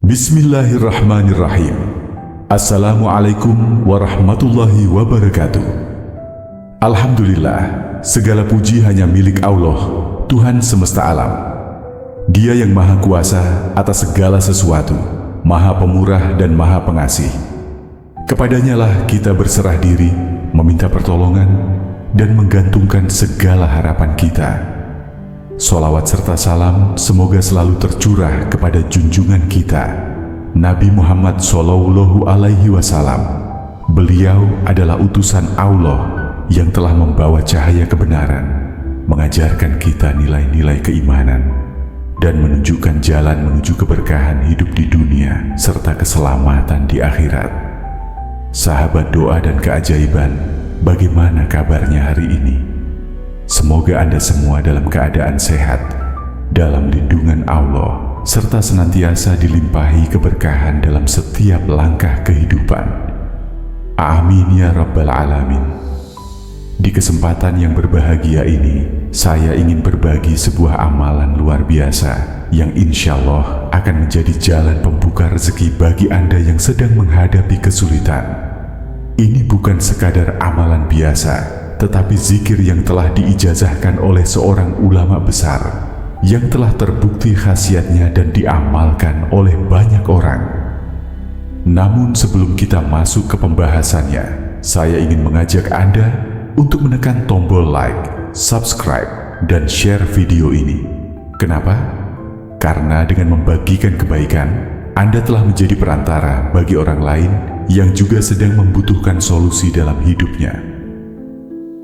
Bismillahirrahmanirrahim. Assalamualaikum warahmatullahi wabarakatuh. Alhamdulillah, segala puji hanya milik Allah, Tuhan semesta alam. Dia yang maha kuasa atas segala sesuatu, maha pemurah dan maha pengasih. Kepadanya lah kita berserah diri, meminta pertolongan, dan menggantungkan segala harapan kita. Sholawat serta salam semoga selalu tercurah kepada junjungan kita, Nabi Muhammad Shallallahu Alaihi Wasallam. Beliau adalah utusan Allah yang telah membawa cahaya kebenaran, mengajarkan kita nilai-nilai keimanan, dan menunjukkan jalan menuju keberkahan hidup di dunia serta keselamatan di akhirat. Sahabat doa dan keajaiban, bagaimana kabarnya hari ini? Semoga Anda semua dalam keadaan sehat, dalam lindungan Allah, serta senantiasa dilimpahi keberkahan dalam setiap langkah kehidupan. Amin ya Rabbal Alamin. Di kesempatan yang berbahagia ini, saya ingin berbagi sebuah amalan luar biasa yang insya Allah akan menjadi jalan pembuka rezeki bagi Anda yang sedang menghadapi kesulitan. Ini bukan sekadar amalan biasa, tetapi zikir yang telah diijazahkan oleh seorang ulama besar, yang telah terbukti khasiatnya dan diamalkan oleh banyak orang. Namun sebelum kita masuk ke pembahasannya, saya ingin mengajak Anda untuk menekan tombol like, subscribe, dan share video ini. Kenapa? Karena dengan membagikan kebaikan, Anda telah menjadi perantara bagi orang lain yang juga sedang membutuhkan solusi dalam hidupnya.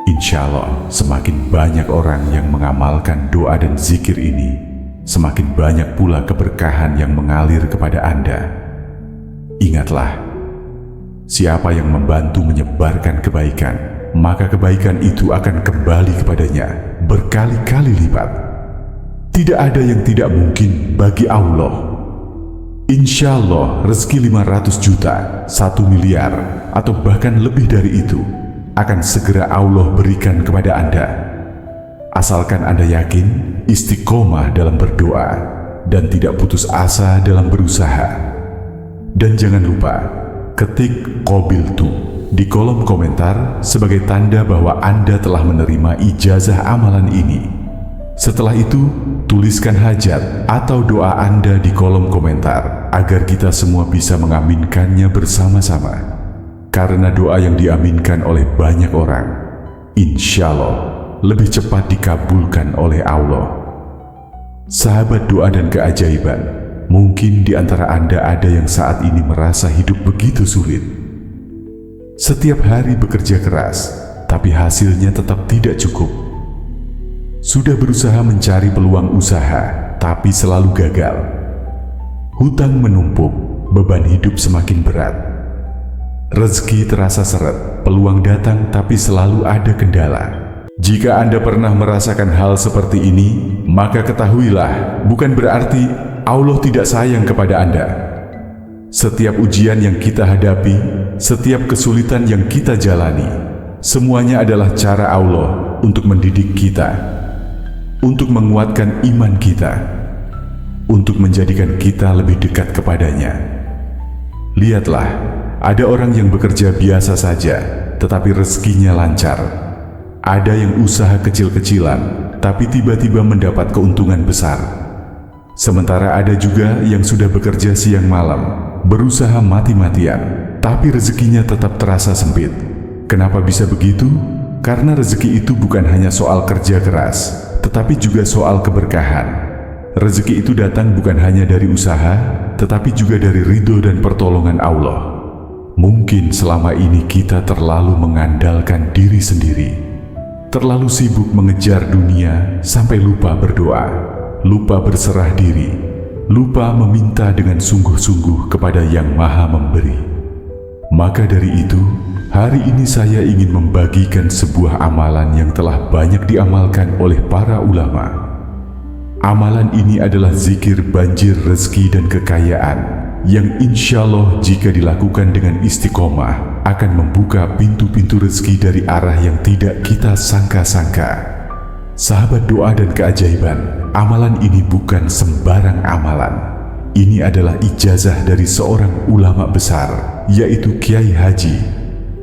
Insya Allah, semakin banyak orang yang mengamalkan doa dan zikir ini, semakin banyak pula keberkahan yang mengalir kepada Anda. Ingatlah, siapa yang membantu menyebarkan kebaikan, maka kebaikan itu akan kembali kepadanya berkali-kali lipat. Tidak ada yang tidak mungkin bagi Allah. Insya Allah, rezeki 500 juta, 1 miliar, atau bahkan lebih dari itu akan segera Allah berikan kepada Anda. Asalkan Anda yakin, istiqomah dalam berdoa, dan tidak putus asa dalam berusaha. Dan jangan lupa, ketik qabiltu di kolom komentar sebagai tanda bahwa Anda telah menerima ijazah amalan ini. Setelah itu, tuliskan hajat atau doa Anda di kolom komentar agar kita semua bisa mengaminkannya bersama-sama. Karena doa yang diaminkan oleh banyak orang, insya Allah lebih cepat dikabulkan oleh Allah. Sahabat doa dan keajaiban, mungkin di antara Anda ada yang saat ini merasa hidup begitu sulit. Setiap hari bekerja keras, tapi hasilnya tetap tidak cukup. Sudah berusaha mencari peluang usaha, tapi selalu gagal. Hutang menumpuk, beban hidup semakin berat. Rezeki terasa seret, peluang datang tapi selalu ada kendala. Jika Anda pernah merasakan hal seperti ini, maka ketahuilah, bukan berarti Allah tidak sayang kepada Anda. Setiap ujian yang kita hadapi, setiap kesulitan yang kita jalani, semuanya adalah cara Allah untuk mendidik kita, untuk menguatkan iman kita, untuk menjadikan kita lebih dekat kepadanya. Lihatlah, ada orang yang bekerja biasa saja, tetapi rezekinya lancar. Ada yang usaha kecil-kecilan, tapi tiba-tiba mendapat keuntungan besar. Sementara ada juga yang sudah bekerja siang malam, berusaha mati-matian, tapi rezekinya tetap terasa sempit. Kenapa bisa begitu? Karena rezeki itu bukan hanya soal kerja keras, tetapi juga soal keberkahan. Rezeki itu datang bukan hanya dari usaha, tetapi juga dari ridho dan pertolongan Allah. Mungkin selama ini kita terlalu mengandalkan diri sendiri, terlalu sibuk mengejar dunia sampai lupa berdoa, lupa berserah diri, lupa meminta dengan sungguh-sungguh kepada Yang Maha Memberi. Maka dari itu, hari ini saya ingin membagikan sebuah amalan yang telah banyak diamalkan oleh para ulama. Amalan ini adalah zikir banjir rezeki dan kekayaan, yang insya Allah jika dilakukan dengan istiqomah akan membuka pintu-pintu rezeki dari arah yang tidak kita sangka-sangka. Sahabat doa dan keajaiban, amalan ini bukan sembarang amalan. Ini adalah ijazah dari seorang ulama besar, yaitu Kiai Haji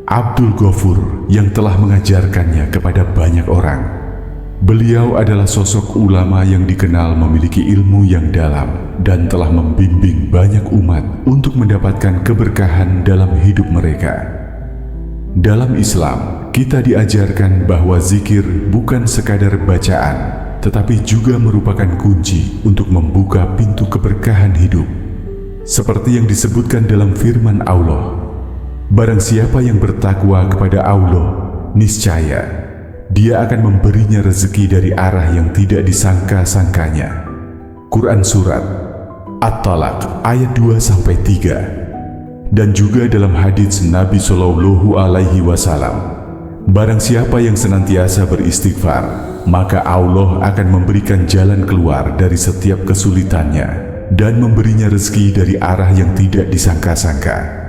Abdul Ghafur yang telah mengajarkannya kepada banyak orang. Beliau adalah sosok ulama yang dikenal memiliki ilmu yang dalam dan telah membimbing banyak umat untuk mendapatkan keberkahan dalam hidup mereka. Dalam Islam, kita diajarkan bahwa zikir bukan sekadar bacaan, tetapi juga merupakan kunci untuk membuka pintu keberkahan hidup. Seperti yang disebutkan dalam firman Allah, barang siapa yang bertakwa kepada Allah, niscaya Dia akan memberinya rezeki dari arah yang tidak disangka-sangkanya. Quran Surat At-Talaq ayat 2-3. Dan juga dalam hadits Nabi Shallallahu Alaihi Wasallam, barang siapa yang senantiasa beristighfar, maka Allah akan memberikan jalan keluar dari setiap kesulitannya dan memberinya rezeki dari arah yang tidak disangka-sangka.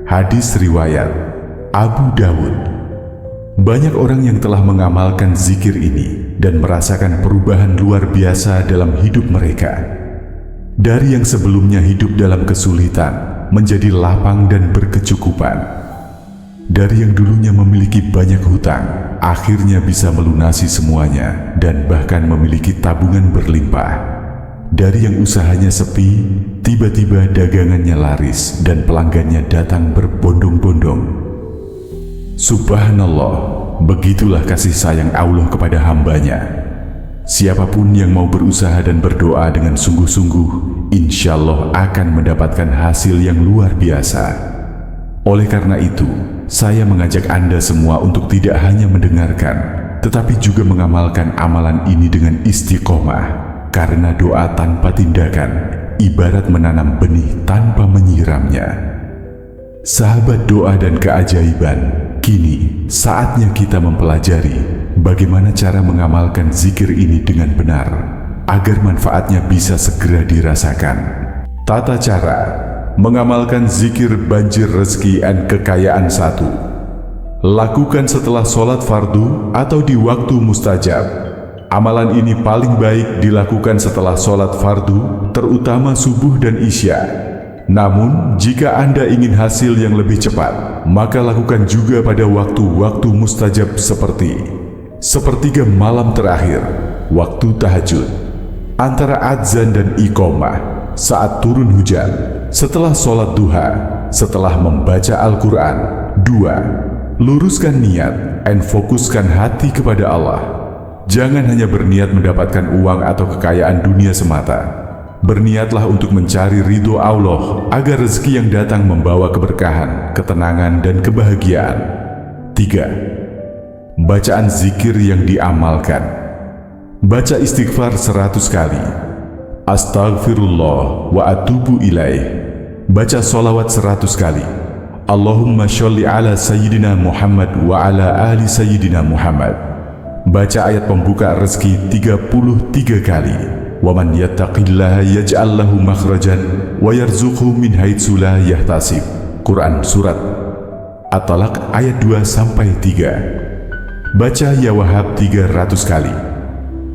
Hadis riwayat Abu Dawud. Banyak orang yang telah mengamalkan zikir ini dan merasakan perubahan luar biasa dalam hidup mereka. Dari yang sebelumnya hidup dalam kesulitan menjadi lapang dan berkecukupan. Dari yang dulunya memiliki banyak hutang, akhirnya bisa melunasi semuanya dan bahkan memiliki tabungan berlimpah. Dari yang usahanya sepi, tiba-tiba dagangannya laris dan pelanggannya datang berbondong-bondong. Subhanallah, begitulah kasih sayang Allah kepada hambanya. Siapapun yang mau berusaha dan berdoa dengan sungguh-sungguh, insya Allah akan mendapatkan hasil yang luar biasa. Oleh karena itu, saya mengajak Anda semua untuk tidak hanya mendengarkan, tetapi juga mengamalkan amalan ini dengan istiqomah. Karena doa tanpa tindakan, ibarat menanam benih tanpa menyiramnya. Sahabat doa dan keajaiban, kini saatnya kita mempelajari bagaimana cara mengamalkan zikir ini dengan benar, agar manfaatnya bisa segera dirasakan. Tata cara mengamalkan zikir banjir rezeki dan kekayaan 1. Lakukan setelah sholat fardu atau di waktu mustajab. Amalan ini paling baik dilakukan setelah sholat fardu, terutama subuh dan isya. Namun, jika Anda ingin hasil yang lebih cepat, maka lakukan juga pada waktu-waktu mustajab seperti sepertiga malam terakhir, waktu tahajud, antara adzan dan iqomah, saat turun hujan, setelah sholat duha, setelah membaca Al-Quran. 2. Luruskan niat dan fokuskan hati kepada Allah. Jangan hanya berniat mendapatkan uang atau kekayaan dunia semata. Berniatlah untuk mencari ridho Allah agar rezeki yang datang membawa keberkahan, ketenangan, dan kebahagiaan. 3. Bacaan zikir yang diamalkan. Baca istighfar 100 kali. Astaghfirullah wa atubu ilaih. Baca sholawat 100 kali. Allahumma sholli ala Sayyidina Muhammad wa ala ali Sayyidina Muhammad. Baca ayat pembuka rezeki 33 kali. Wa man yattaqillaha yaj'al lahu makhrajan wa yarzuqhu min haitsu la yahtasib. Quran Surat At-Talaq ayat 2-3. Baca Ya Wahhab 300 kali.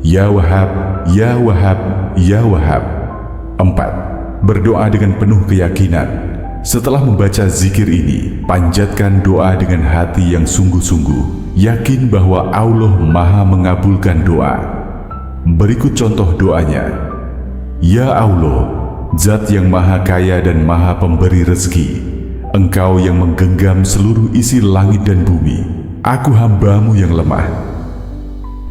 Ya Wahhab, Ya Wahhab, Ya Wahhab. 4. Berdoa dengan penuh keyakinan. Setelah membaca zikir ini, panjatkan doa dengan hati yang sungguh-sungguh, yakin bahwa Allah Maha mengabulkan doa. Berikut contoh doanya. Ya Allah, Zat yang Maha Kaya dan Maha Pemberi rezeki, Engkau yang menggenggam seluruh isi langit dan bumi, aku hamba-Mu yang lemah,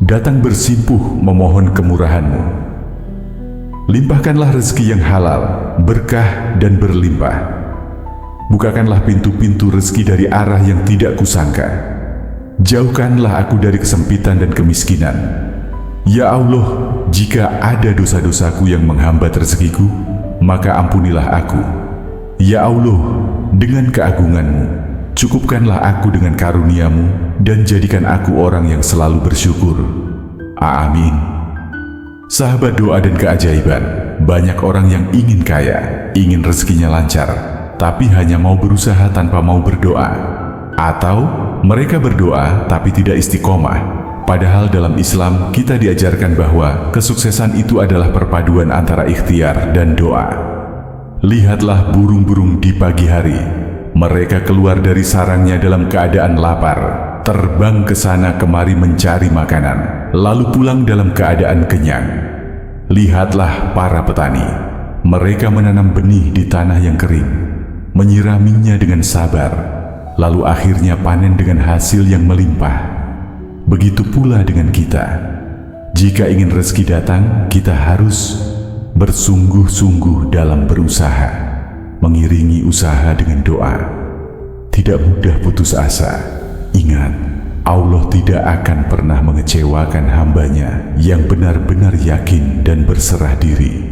datang bersimpuh memohon kemurahan-Mu. Limpahkanlah rezeki yang halal, berkah dan berlimpah. Bukakanlah pintu-pintu rezeki dari arah yang tidak kusangka. Jauhkanlah aku dari kesempitan dan kemiskinan. Ya Allah, jika ada dosa-dosaku yang menghambat rezekiku, maka ampunilah aku. Ya Allah, dengan keagungan-Mu, cukupkanlah aku dengan karunia-Mu dan jadikan aku orang yang selalu bersyukur. Amin. Sahabat doa dan keajaiban, banyak orang yang ingin kaya, ingin rezekinya lancar, tapi hanya mau berusaha tanpa mau berdoa. Atau mereka berdoa tapi tidak istiqomah. Padahal dalam Islam kita diajarkan bahwa kesuksesan itu adalah perpaduan antara ikhtiar dan doa. Lihatlah burung-burung di pagi hari. Mereka keluar dari sarangnya dalam keadaan lapar, terbang ke sana kemari mencari makanan, lalu pulang dalam keadaan kenyang. Lihatlah para petani. Mereka menanam benih di tanah yang kering, menyiraminya dengan sabar, lalu akhirnya panen dengan hasil yang melimpah. Begitu pula dengan kita. Jika ingin rezeki datang, kita harus bersungguh-sungguh dalam berusaha, mengiringi usaha dengan doa. Tidak mudah putus asa. Ingat, Allah tidak akan pernah mengecewakan hambanya yang benar-benar yakin dan berserah diri.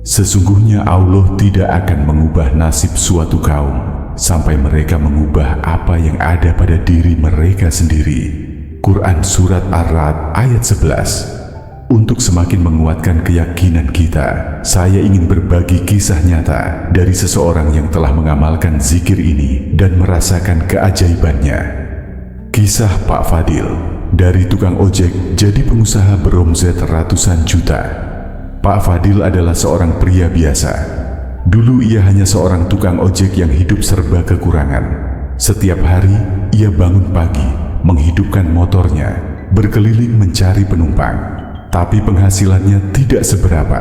Sesungguhnya Allah tidak akan mengubah nasib suatu kaum sampai mereka mengubah apa yang ada pada diri mereka sendiri. Quran Surat Ar-Ra'd ayat 11. Untuk semakin menguatkan keyakinan kita, saya ingin berbagi kisah nyata dari seseorang yang telah mengamalkan zikir ini dan merasakan keajaibannya. Kisah Pak Fadil, dari tukang ojek jadi pengusaha beromzet ratusan juta. Pak Fadil adalah seorang pria biasa. Dulu ia hanya seorang tukang ojek yang hidup serba kekurangan. Setiap hari ia bangun pagi, menghidupkan motornya, berkeliling mencari penumpang. Tapi penghasilannya tidak seberapa.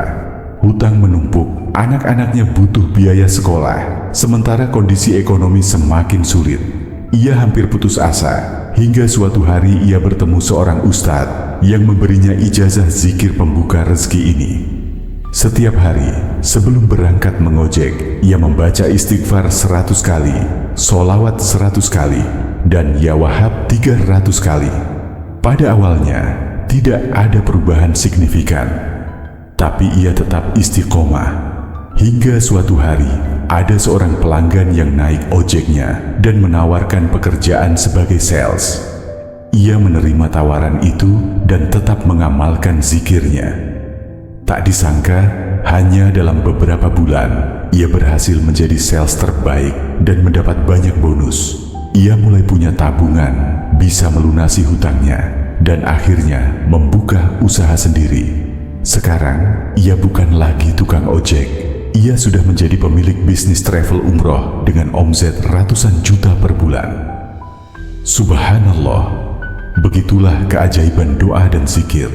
Hutang menumpuk, anak-anaknya butuh biaya sekolah, sementara kondisi ekonomi semakin sulit. Ia hampir putus asa, hingga suatu hari ia bertemu seorang ustadz yang memberinya ijazah zikir pembuka rezeki ini. Setiap hari, sebelum berangkat mengojek, ia membaca istighfar 100 kali, sholawat 100 kali, dan ya wahab 300 kali. Pada awalnya, tidak ada perubahan signifikan, tapi ia tetap istiqomah. Hingga suatu hari, ada seorang pelanggan yang naik ojeknya dan menawarkan pekerjaan sebagai sales. Ia menerima tawaran itu dan tetap mengamalkan zikirnya. Tak disangka, hanya dalam beberapa bulan, ia berhasil menjadi sales terbaik dan mendapat banyak bonus. Ia mulai punya tabungan, bisa melunasi hutangnya, dan akhirnya membuka usaha sendiri. Sekarang, ia bukan lagi tukang ojek. Ia sudah menjadi pemilik bisnis travel umroh dengan omzet ratusan juta per bulan. Subhanallah, begitulah keajaiban doa dan zikir.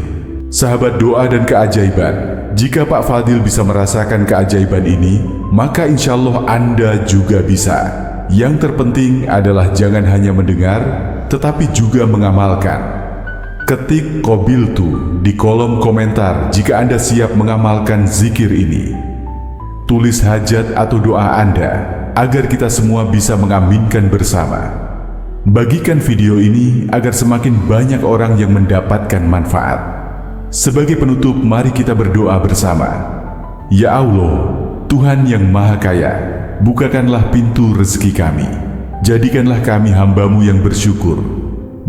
Sahabat doa dan keajaiban, jika Pak Fadil bisa merasakan keajaiban ini, maka insya Allah Anda juga bisa. Yang terpenting adalah jangan hanya mendengar, tetapi juga mengamalkan. Ketik Qabiltu di kolom komentar jika Anda siap mengamalkan zikir ini. Tulis hajat atau doa Anda, agar kita semua bisa mengaminkan bersama. Bagikan video ini agar semakin banyak orang yang mendapatkan manfaat. Sebagai penutup, mari kita berdoa bersama. Ya Allah, Tuhan yang Maha Kaya, bukakanlah pintu rezeki kami. Jadikanlah kami hamba-Mu yang bersyukur.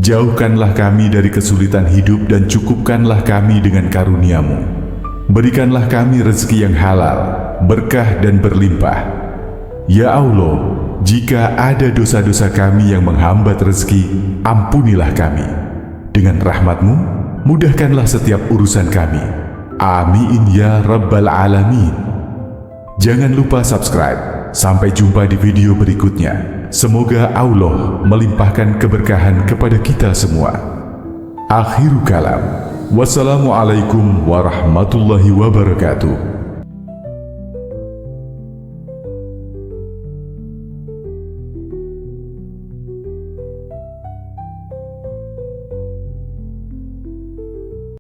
Jauhkanlah kami dari kesulitan hidup dan cukupkanlah kami dengan karunia-Mu. Berikanlah kami rezeki yang halal, berkah dan berlimpah. Ya Allah, jika ada dosa-dosa kami yang menghambat rezeki, ampunilah kami. Dengan rahmat-Mu, mudahkanlah setiap urusan kami. Amin ya Rabbal Alamin. Jangan lupa subscribe. Sampai jumpa di video berikutnya. Semoga Allah melimpahkan keberkahan kepada kita semua. Akhirul kalam. Wassalamualaikum warahmatullahi wabarakatuh.